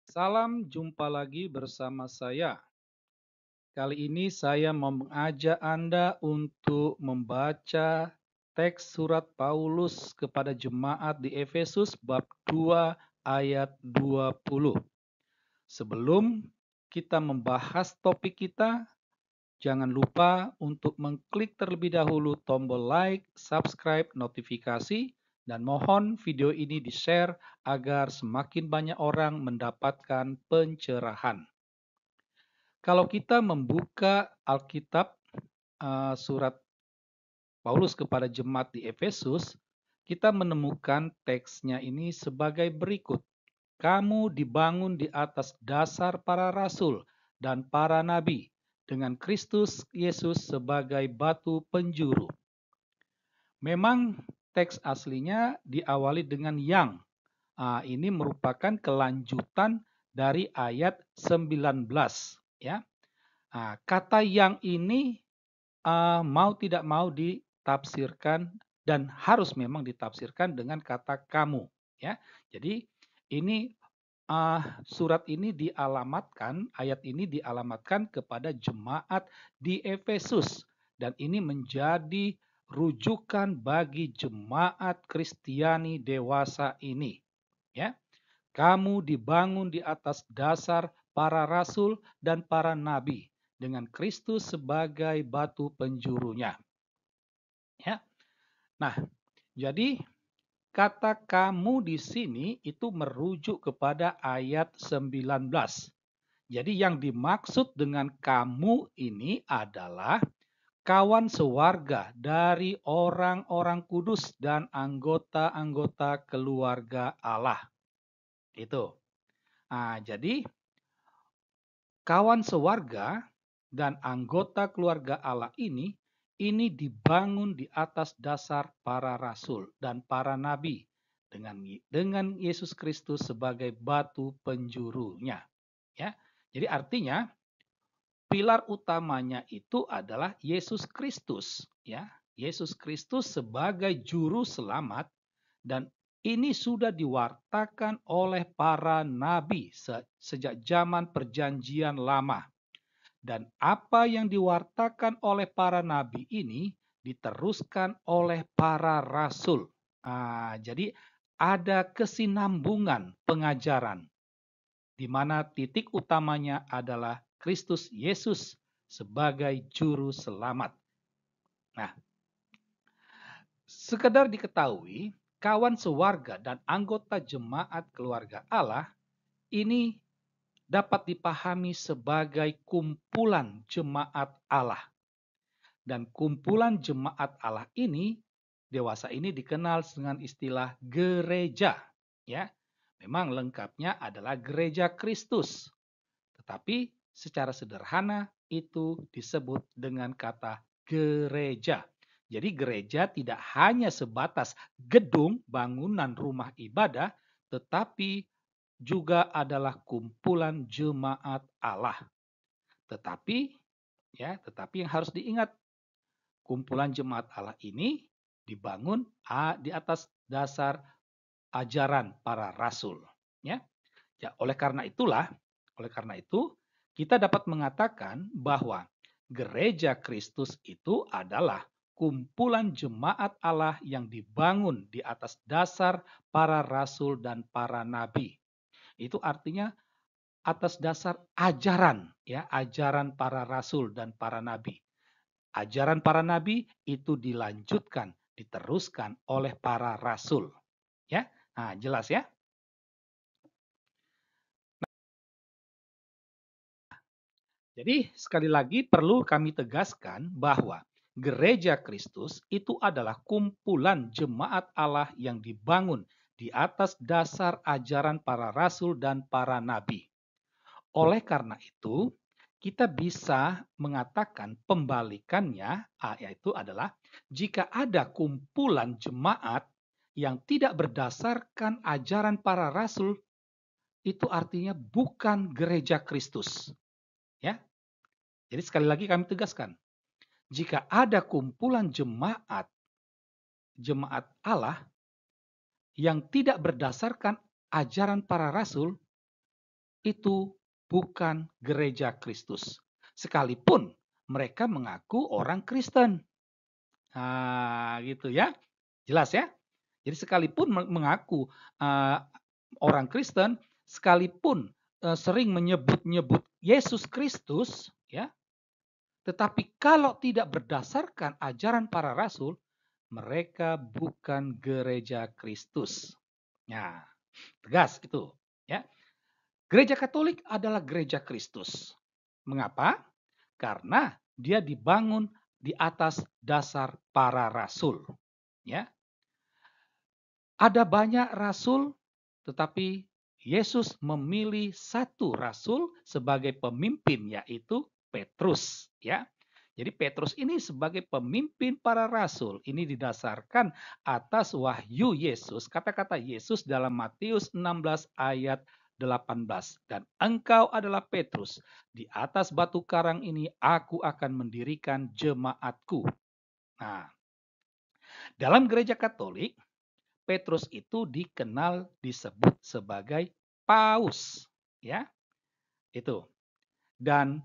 Salam jumpa lagi bersama saya. Kali ini saya mau mengajak Anda untuk membaca teks surat Paulus kepada jemaat di Efesus bab 2 ayat 20. Sebelum kita membahas topik kita, jangan lupa untuk mengklik terlebih dahulu tombol like, subscribe, notifikasi, dan mohon video ini di-share agar semakin banyak orang mendapatkan pencerahan. Kalau kita membuka Alkitab surat Paulus kepada jemaat di Efesus, kita menemukan teksnya ini sebagai berikut. Kamu dibangun di atas dasar para rasul dan para nabi, dengan Kristus Yesus sebagai batu penjuru. Memang teks aslinya diawali dengan yang. Ini merupakan kelanjutan dari ayat 19. Ya. Kata yang ini mau tidak mau ditafsirkan dan harus memang ditafsirkan dengan kata kamu. Ya. Jadi ini surat ini dialamatkan, ayat ini dialamatkan kepada jemaat di Efesus dan ini menjadi rujukan bagi jemaat Kristiani dewasa ini. Ya, kamu dibangun di atas dasar para rasul dan para nabi dengan Kristus sebagai batu penjurunya. Ya. Nah, jadi kata kamu di sini itu merujuk kepada ayat 19. Jadi yang dimaksud dengan kamu ini adalah kawan sewarga dari orang-orang kudus dan anggota-anggota keluarga Allah. Itu. Jadi kawan sewarga dan anggota keluarga Allah ini dibangun di atas dasar para rasul dan para nabi dengan Yesus Kristus sebagai batu penjurunya. Ya, jadi artinya pilar utamanya itu adalah Yesus Kristus. Ya, Yesus Kristus sebagai juru selamat dan ini sudah diwartakan oleh para nabi sejak zaman perjanjian lama. Dan apa yang diwartakan oleh para nabi ini diteruskan oleh para rasul. Jadi ada kesinambungan pengajaran di mana titik utamanya adalah Kristus Yesus sebagai juru selamat. Nah, sekedar diketahui, kawan sewarga dan anggota jemaat keluarga Allah ini dapat dipahami sebagai kumpulan jemaat Allah. Dan kumpulan jemaat Allah ini, dewasa ini dikenal dengan istilah gereja. Ya, memang lengkapnya adalah gereja Kristus. Tetapi secara sederhana itu disebut dengan kata gereja. Jadi gereja tidak hanya sebatas gedung, bangunan rumah ibadah, tetapi juga adalah kumpulan jemaat Allah. Tetapi yang harus diingat, kumpulan jemaat Allah ini dibangun di atas dasar ajaran para rasul. Ya, oleh karena itu kita dapat mengatakan bahwa gereja Kristus itu adalah kumpulan jemaat Allah yang dibangun di atas dasar para rasul dan para nabi. Itu artinya atas dasar ajaran, ya, ajaran para rasul dan para nabi. Ajaran para nabi itu dilanjutkan, diteruskan oleh para rasul. Ya, jelas ya. Jadi sekali lagi perlu kami tegaskan bahwa gereja Kristus itu adalah kumpulan jemaat Allah yang dibangun di atas dasar ajaran para rasul dan para nabi. Oleh karena itu, kita bisa mengatakan pembalikannya, yaitu adalah jika ada kumpulan jemaat yang tidak berdasarkan ajaran para rasul, itu artinya bukan gereja Kristus. Ya, jadi sekali lagi kami tegaskan, jika ada kumpulan jemaat Allah yang tidak berdasarkan ajaran para rasul, itu bukan gereja Kristus. Sekalipun mereka mengaku orang Kristen. Nah, gitu ya. Jelas ya? Jadi sekalipun mengaku orang Kristen, sekalipun sering menyebut-nyebut Yesus Kristus, ya, tetapi kalau tidak berdasarkan ajaran para rasul, mereka bukan gereja Kristus. Nah, tegas itu, ya. Gereja Katolik adalah gereja Kristus. Mengapa? Karena dia dibangun di atas dasar para rasul, ya. Ada banyak rasul, tetapi Yesus memilih satu rasul sebagai pemimpin, yaitu Petrus. Ya, jadi Petrus ini sebagai pemimpin para rasul. Ini didasarkan atas wahyu Yesus, kata-kata Yesus dalam Matius 16 ayat 18. Dan engkau adalah Petrus, di atas batu karang ini aku akan mendirikan jemaatku. Nah, dalam gereja Katolik, Petrus itu disebut sebagai paus, ya, itu. Dan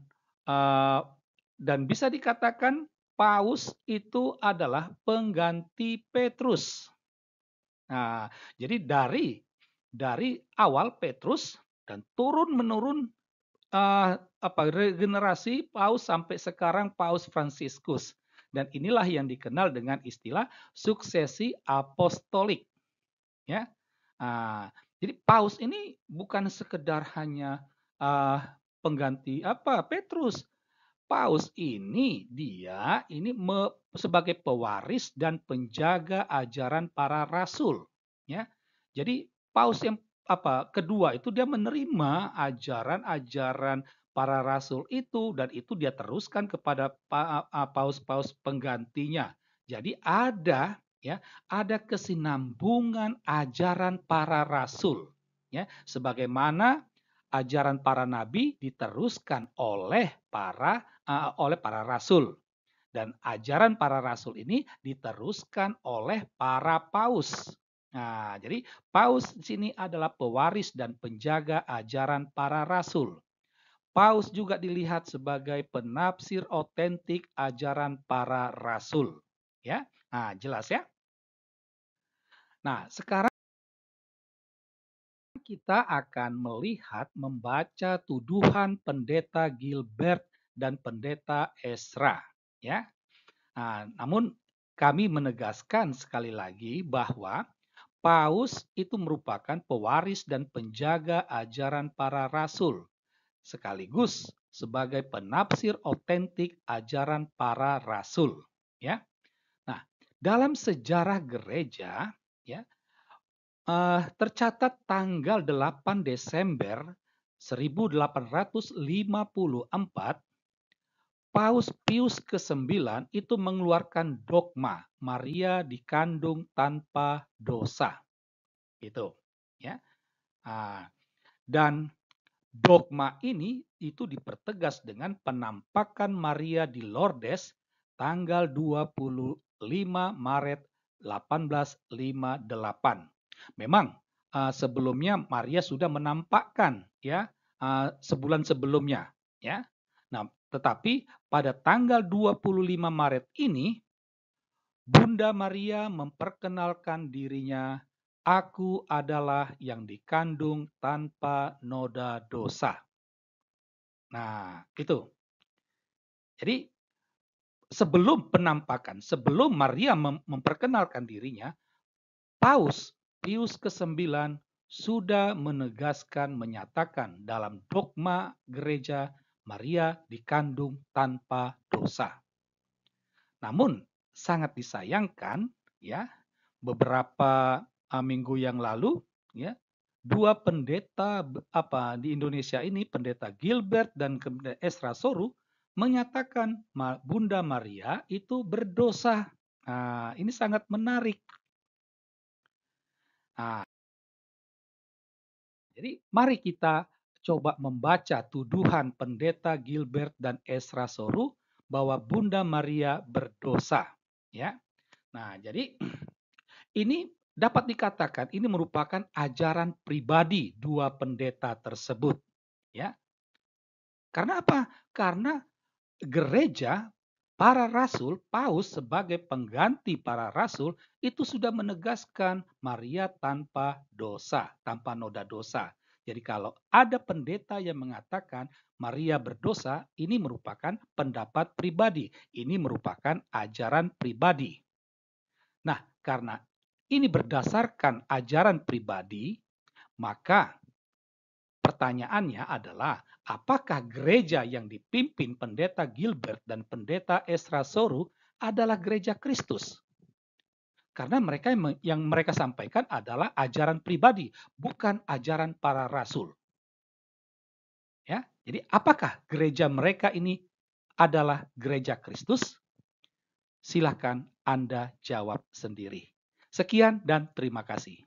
dan bisa dikatakan paus itu adalah pengganti Petrus. Nah, jadi dari awal Petrus dan turun menurun regenerasi paus sampai sekarang Paus Fransiskus. Dan inilah yang dikenal dengan istilah suksesi apostolik. Ya, jadi paus ini bukan sekedar hanya pengganti Petrus. Paus ini sebagai pewaris dan penjaga ajaran para rasul. Ya, jadi paus yang kedua itu dia menerima ajaran-ajaran para rasul itu dan itu dia teruskan kepada paus-paus penggantinya. Jadi ada kesinambungan ajaran para rasul, ya, sebagaimana ajaran para nabi diteruskan oleh para rasul, dan ajaran para rasul ini diteruskan oleh para paus. Nah, jadi paus di sini adalah pewaris dan penjaga ajaran para rasul. Paus juga dilihat sebagai penafsir otentik ajaran para rasul. Ya, nah jelas ya. Nah, sekarang kita akan membaca tuduhan pendeta Gilbert dan pendeta Ezra, ya. Nah, namun kami menegaskan sekali lagi bahwa paus itu merupakan pewaris dan penjaga ajaran para rasul, sekaligus sebagai penafsir otentik ajaran para rasul, ya. Nah, dalam sejarah gereja, ya, tercatat tanggal 8 Desember 1854, Paus Pius ke-9 itu mengeluarkan dogma Maria dikandung tanpa dosa. Itu, ya. Dan dogma ini itu dipertegas dengan penampakan Maria di Lourdes tanggal 25 Maret 1858. Memang sebelumnya Maria sudah menampakkan, ya, sebulan sebelumnya, ya. Nah, tetapi pada tanggal 25 Maret ini Bunda Maria memperkenalkan dirinya, aku adalah yang dikandung tanpa noda dosa. Nah, itu. Jadi sebelum penampakan, sebelum Maria memperkenalkan dirinya, Paus Pius ke-9 sudah menyatakan dalam dogma gereja Maria dikandung tanpa dosa. Namun sangat disayangkan, ya, beberapa minggu yang lalu, ya, dua pendeta di Indonesia ini, pendeta Gilbert dan pendeta Ezra Soru, menyatakan Bunda Maria itu berdosa. Nah, ini sangat menarik. Nah, jadi mari kita coba membaca tuduhan pendeta Gilbert dan Ezra Soru bahwa Bunda Maria berdosa, ya. Nah, jadi ini dapat dikatakan ini merupakan ajaran pribadi dua pendeta tersebut, Ya, karena apa? Karena gereja, para rasul, Paus sebagai pengganti para rasul itu sudah menegaskan Maria tanpa dosa, tanpa noda dosa. Jadi kalau ada pendeta yang mengatakan Maria berdosa, ini merupakan pendapat pribadi, ini merupakan ajaran pribadi. Nah, karena ini berdasarkan ajaran pribadi, maka pertanyaannya adalah, apakah gereja yang dipimpin Pendeta Gilbert dan Pendeta Ezra Soru adalah gereja Kristus? Karena mereka yang mereka sampaikan adalah ajaran pribadi, bukan ajaran para rasul. Ya, jadi apakah gereja mereka ini adalah gereja Kristus? Silakan Anda jawab sendiri. Sekian dan terima kasih.